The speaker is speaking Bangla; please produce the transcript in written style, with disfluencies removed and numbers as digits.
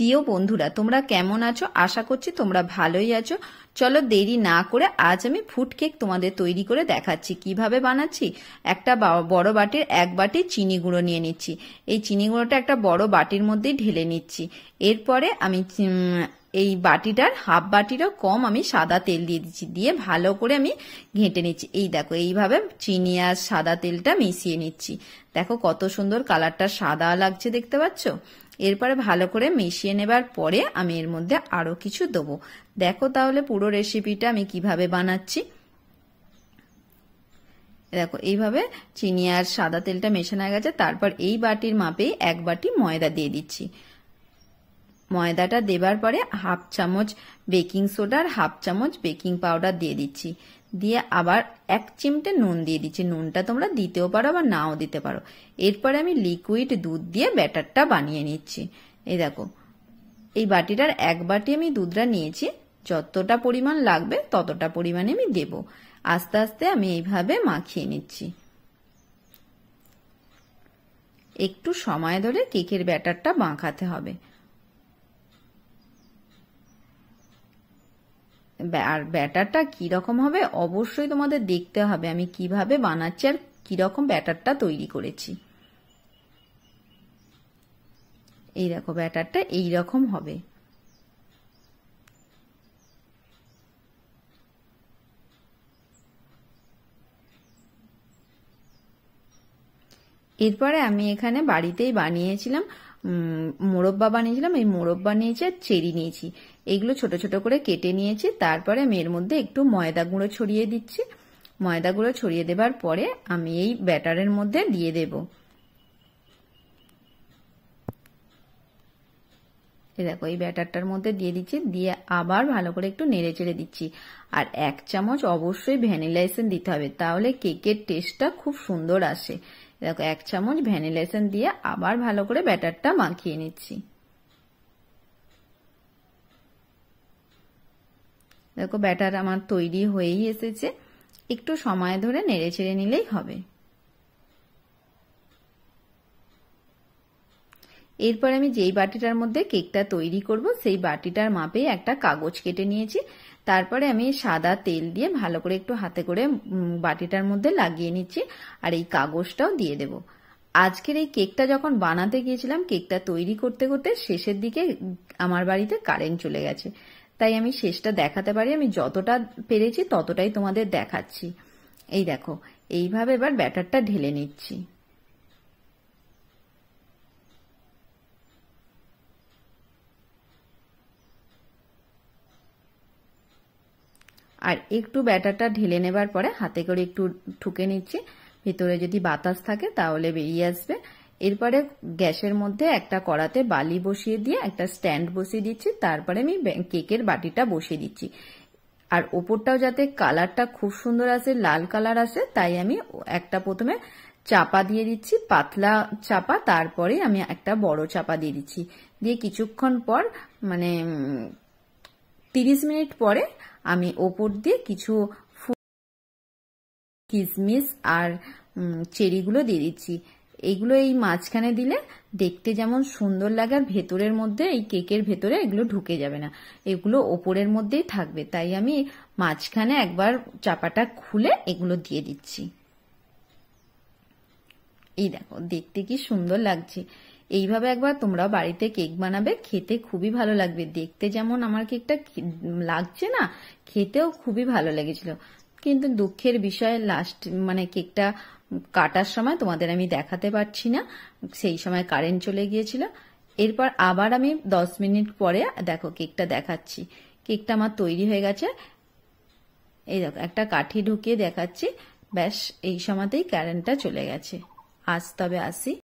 প্রিয় বন্ধুরা, তোমরা কেমন আছো? আশা করছি তোমরা ভালোই আছো। চলো দেরি না করে আজ আমি ফুড কেক তোমাদের তৈরি করে দেখাচ্ছি কিভাবে বানাচ্ছি। একটা বড় বাটির 1 বাটি চিনি গুঁড়ো নিয়ে নিচ্ছি। এই চিনি গুঁড়োটা একটা বড় বাটির মধ্যেই ঢেলে নিচ্ছি। এরপরে আমি এই বাটিটার হাফ বাটিরও কম আমি সাদা তেল দিয়ে দিচ্ছি, দিয়ে ভালো করে আমি ঘেঁটে নিচ্ছি। এই দেখো, এইভাবে চিনি আর সাদা তেলটা মিশিয়ে নিচ্ছি। দেখো কত সুন্দর কালারটা সাদা লাগছে, দেখতে পাচ্ছ? এরপরে ভালো করে মিশিয়ে নেবার পরে আমি এর মধ্যে আরো কিছু দেবো। দেখো তাহলে পুরো রেসিপিটা আমি কিভাবে বানাচ্ছি। দেখো এইভাবে চিনি আর সাদা তেলটা মেশানো হয়ে গেছে। তারপর এই বাটির মাপেই 1 বাটি ময়দা দিয়ে দিচ্ছি। ময়দাটা দেবার পরে হাফ চামচ বেকিং সোডা আর হাফ চামচ বেকিং পাউডার দিয়ে দিচ্ছি। দিয়ে আবার 1 চিমটে নুন দিয়ে দিচ্ছি। নুনটা তোমরা দিতেও পারো বা নাও দিতে পারো। এরপরে আমি লিকুইড দুধ দিয়ে ব্যাটারটা বানিয়ে নিচ্ছি। এই দেখো, এই বাটিটার 1 বাটি আমি দুধটা নিয়েছি। যতটা পরিমাণ লাগবে ততটা পরিমাণে আমি দেব। আস্তে আস্তে আমি এইভাবে মাখিয়ে নিচ্ছি। একটু সময় ধরে কেকের ব্যাটারটা মাখাতে হবে। আর ব্যাটারটা কিরকম হবে অবশ্যই তোমাদের দেখতে হবে আমি কিভাবে বানাচ্ছি আর কিরকম ব্যাটারটা তৈরি করেছি। এই দেখো, ব্যাটারটা এইরকম হবে। এরপরে আমি এখানে বাড়িতেই বানিয়েছিলাম মোরব্বা বানিয়েছিলাম। এই মোরব্বা নিয়েছি আর চেরি নিয়েছি। এগুলো ছোট ছোট করে কেটে নিয়েছি। তারপরে আমি এর মধ্যে একটু ময়দা গুঁড়ো ছড়িয়ে দিচ্ছি। ময়দা গুঁড়ো ছড়িয়ে দেবার পরে আমি এই ব্যাটারের মধ্যে দিয়ে দেব। এই দেখো, এই ব্যাটারটার মধ্যে দিয়ে দিচ্ছি। দিয়ে আবার ভালো করে একটু নেড়ে চেড়ে দিচ্ছি। আর 1 চামচ অবশ্যই ভ্যানিলা এসেন্স দিতে হবে, তাহলে কেকের টেস্টটা খুব সুন্দর আসে। দেখো, 1 চামচ ভ্যানিলা এসেন্স দিয়ে আবার ভালো করে ব্যাটারটা মাখিয়ে নিচ্ছি। দেখো, ব্যাটার আমার তৈরি হয়েই এসেছে। একটু সময় ধরে নেড়ে চেড়ে নিলেই হবে। এরপর আমি যেই বাটিটার মধ্যে কেকটা তৈরি করব সেই বাটিটার মাপে একটা কাগজ কেটে নিয়েছি। তারপরে আমি সাদা তেল দিয়ে ভালো করে একটু হাতে করে বাটিটার মধ্যে লাগিয়ে নিচ্ছি। আর এই কাগজটাও দিয়ে দেব। আজকের এই কেকটা যখন বানাতে গিয়েছিলাম, কেকটা তৈরি করতে করতে শেষের দিকে আমার বাড়িতে কারেন্ট চলে গেছে। তাই আমি শেষটা দেখাতে পারি, আমি যতটা পেরেছি ততটাই তোমাদের দেখাচ্ছি। এই দেখো, এইভাবে এবার ব্যাটারটা ঢেলে নিচ্ছি। আর একটু ব্যাটারটা ঢেলে নেবার পরে হাতে করে একটু ঠুকে নিচ্ছি। ভিতরে যদি বাতাস থাকে তাহলে বেরিয়ে আসবে। এরপরে গ্যাসের মধ্যে একটা কড়াতে বালি বসিয়ে দিয়ে একটা স্ট্যান্ড বসিয়ে দিচ্ছি। তারপরে আমি কেকের বাটিটা বসিয়ে দিচ্ছি। আর ওপরটাও যাতে কালারটা খুব সুন্দর আসে, লাল কালার আসে, তাই আমি একটা প্রথমে চাপা দিয়ে দিচ্ছি, পাতলা চাপা। তারপরে আমি একটা বড় চাপা দিয়ে দিচ্ছি। দিয়ে কিছুক্ষণ পর মানে 30 মিনিট পরে আমি ওপর দিয়ে কিছু কিশমিশ আর চেরিগুলো দিয়ে দিচ্ছি। এইগুলো এই মাঝখানে দিলে দেখতে যেমন সুন্দর লাগে, আর ভেতরের মধ্যে এই কেকের ভেতরে এগুলো ঢুকে যাবে না, এগুলো ওপরের মধ্যেই থাকবে। তাই আমি মাঝখানে একবার চাপাটা খুলে এগুলো দিয়ে দিচ্ছি। এই দেখো, দেখতে কি সুন্দর লাগছে। এইভাবে একবার তোমরা বাড়িতে কেক বানাবে, খেতে খুবই ভালো লাগবে। দেখতে যেমন আমার কেকটা লাগছে না, খেতেও খুবই ভালো লেগেছিল। কিন্তু দুঃখের বিষয় লাস্ট মানে কেকটা কাটার সময় তোমাদের আমি দেখাতে পারছি না, সেই সময় কারেন্ট চলে গিয়েছিল। এরপর আবার আমি 10 মিনিট পরে দেখো কেকটা দেখাচ্ছি। কেকটা আমার তৈরি হয়ে গেছে। এই দেখো, একটা কাঠি ঢুকিয়ে দেখাচ্ছি। ব্যাস এই সময়তেই কারেন্টটা চলে গেছে। আজ তবে আসি।